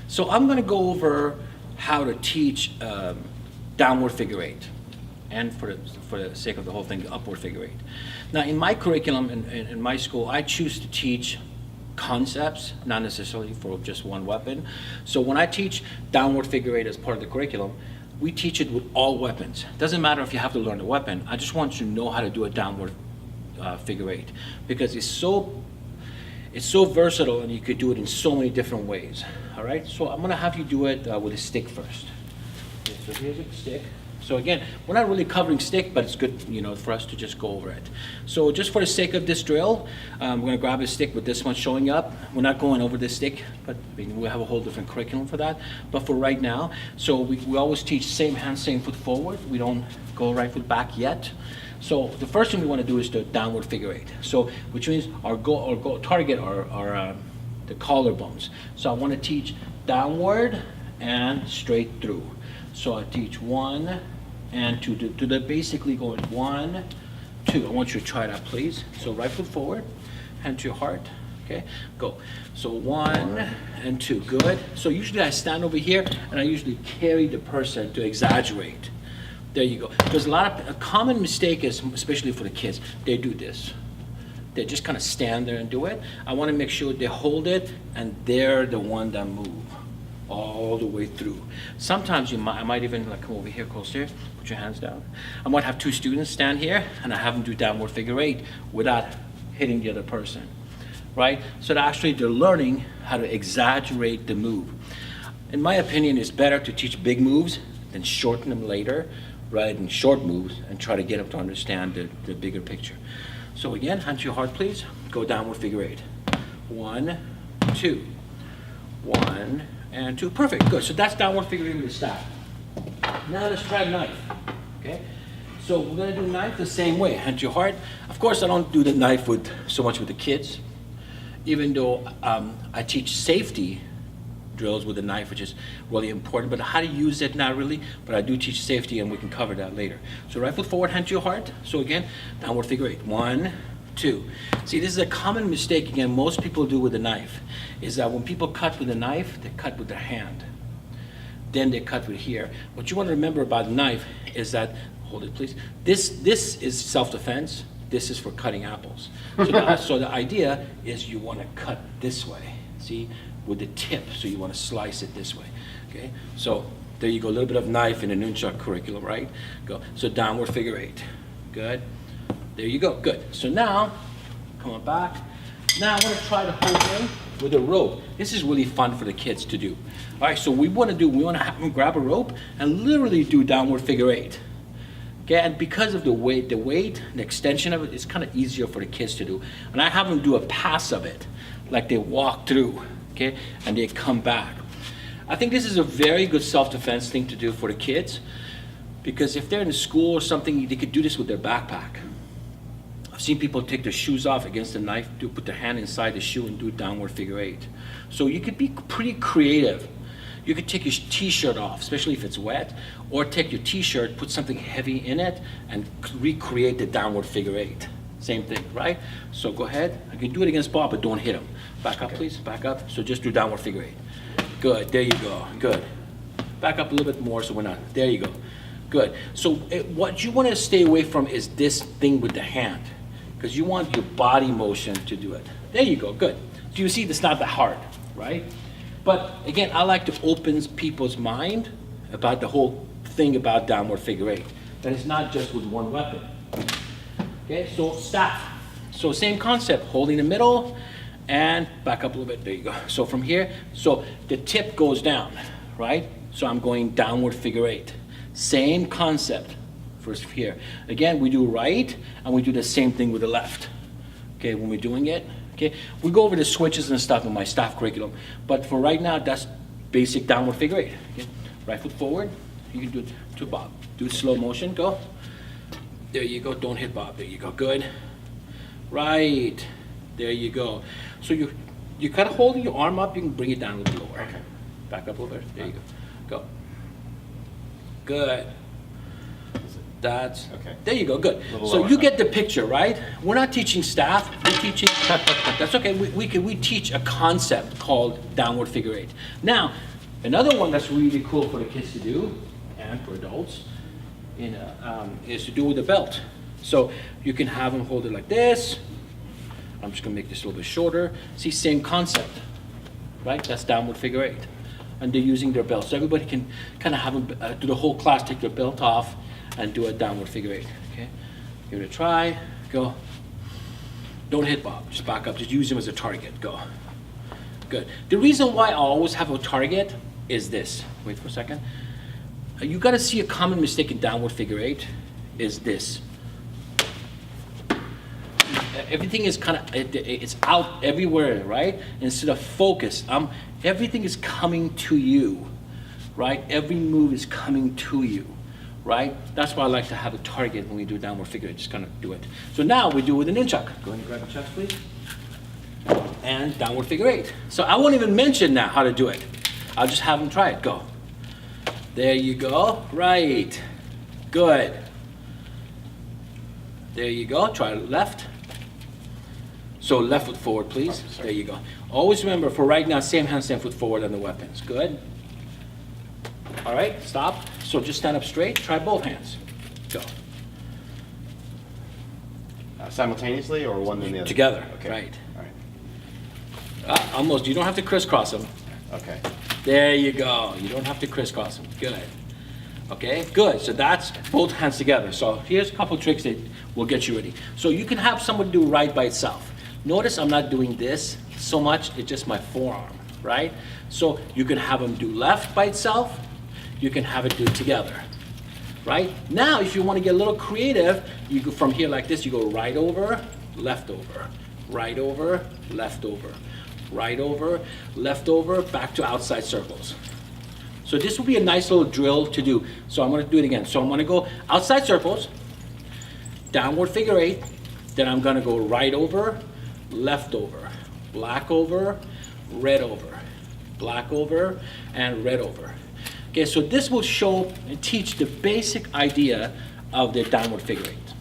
So I'm going to go over how to teach downward figure eight, and for the sake of the whole thing, the upward figure eight. Now, in my curriculum in my school, I choose to teach concepts, not necessarily for just one weapon. So when I teach downward figure eight as part of the curriculum, we teach it with all weapons. Doesn't matter if you have to learn the weapon. I just want you to know how to do a downward figure eight, because it's so versatile and you could do it in so many different ways. All right, so I'm gonna have you do it with a stick first. Okay, so here's a stick. So again, we're not really covering stick, but it's good, for us to just go over it. So just for the sake of this drill, we're gonna grab a stick with this one showing up. We're not going over this stick, but we'll have a whole different curriculum for that. But for right now, so we always teach same hand, same foot forward. We don't go right foot back yet. So the first thing we want to do is the downward figure eight. So which means our goal target are the collarbones. So I want to teach downward and straight through. So I teach 1 and 2 to the basically going 1, 2. I want you to try that, please. So right foot forward, hand to your heart. Okay, go. So 1 and 2, good. So usually I stand over here and I usually carry the person to exaggerate. There you go. Because a common mistake is, especially for the kids, they do this. They just kind of stand there and do it. I want to make sure they hold it and they're the one that move all the way through. Sometimes I might even come over here closer, put your hands down. I might have 2 students stand here and I have them do downward figure eight without hitting the other person, right? So that actually they're learning how to exaggerate the move. In my opinion, it's better to teach big moves than shorten them later, rather than short moves, and try to get them to understand the bigger picture. So again, hand to your heart, please. Go downward figure eight. 1, 2. 1 and 2. Perfect, good. So that's downward figure eight with the staff. Now let's try knife. Okay? So we're gonna do knife the same way. Hand to your heart. Of course, I don't do the knife so much with the kids, even though I teach safety drills with a knife, which is really important, but how to use it, not really, but I do teach safety and we can cover that later. So right foot forward, hand to your heart. So again, downward figure eight. 1, 2. See, this is a common mistake, again, most people do with a knife, is that when people cut with a knife, they cut with their hand. Then they cut with here. What you want to remember about a knife is that, hold it please, this is self-defense, this is for cutting apples. So the idea is you want to cut this way, see? With the tip, so you want to slice it this way. Okay, so there you go, a little bit of knife in the nunchuck curriculum, right? Go. So downward figure eight. Good. There you go. Good. So now, come on back. Now I want to try to hold him with a rope. This is really fun for the kids to do. All right. So we want to have them grab a rope and literally do downward figure eight. Okay, and because of the weight, the extension of it, it's kind of easier for the kids to do. And I have them do a pass of it, like they walk through. Okay, and they come back. I think this is a very good self-defense thing to do for the kids, because if they're in school or something, they could do this with their backpack. I've seen people take their shoes off against the knife, put their hand inside the shoe and do downward figure eight. So you could be pretty creative. You could take your t-shirt off, especially if it's wet, or take your t-shirt, put something heavy in it, and recreate the downward figure eight. Same thing, right? So go ahead. I can do it against Bob, but don't hit him. Back up, please. Back up. So just do downward figure eight. Good. There you go. Good. Back up a little bit more so we're not. There you go. Good. So what you want to stay away from is this thing with the hand, because you want your body motion to do it. There you go. Good. So you see, it's not that hard, right? But again, I like to open people's mind about the whole thing about downward figure eight. That it's not just with one weapon. Okay, so staff. So same concept, holding the middle and back up a little bit. There you go. So from here, so the tip goes down, right? So I'm going downward figure eight. Same concept first here. Again, we do right and we do the same thing with the left. Okay, when we're doing it. Okay, we go over the switches and stuff in my staff curriculum, but for right now, that's basic downward figure eight. Okay, right foot forward. You can do it to Bob. Do slow motion. Go. There you go. Don't hit Bob. There you go. Good. Right. There you go. So you kind of holding your arm up. You can bring it down a little lower. Okay. Back up a little bit. There you go. Go. Good. That's okay. There you go. Good. So you get the picture, right? We're not teaching staff. We're teaching. That's okay. We teach a concept called downward figure eight. Now, Another one that's really cool for the kids to do, and for adults, is to do with the belt. So you can have them hold it like this. I'm just gonna make this a little bit shorter. See, same concept, right? That's downward figure eight. And they're using their belt. So everybody can kind of have them, do the whole class, take their belt off and do a downward figure eight, okay? Give it a try, go. Don't hit Bob, just back up, just use him as a target, go. Good. The reason why I always have a target is this. Wait for a second. You gotta see a common mistake in downward figure eight is this. Everything is kind of, it's out everywhere, right? Instead of focus, everything is coming to you, right? Every move is coming to you, right? That's why I like to have a target when we do downward figure eight, just kind of do it. So now we do it with an nunchuck. Go ahead and grab a chest, please. And downward figure eight. So I won't even mention now how to do it. I'll just have them try it, go. There you go, right, good. There you go, try left. So left foot forward, please. Oh, there you go. Always remember, for right now, same hand, same foot forward on the weapons. Good. All right, stop. So just stand up straight. Try both hands. Go. Simultaneously or one then the other? Together, Okay. right. All right. Almost, you don't have to crisscross them. Okay. There you go. You don't have to crisscross them. Good. Okay, good. So that's both hands together. So here's a couple tricks that will get you ready. So you can have somebody do right by itself. Notice I'm not doing this so much, it's just my forearm, right? So you can have them do left by itself, you can have it do together, right? Now, if you want to get a little creative, you go from here like this, you go right over, left over, right over, left over, right over, left over, back to outside circles. So this will be a nice little drill to do. So I'm going to do it again. So I'm going to go outside circles, downward figure eight, then I'm going to go right over, left over, black over, red over, black over, and red over. Okay, so this will show and teach the basic idea of the downward figure eight.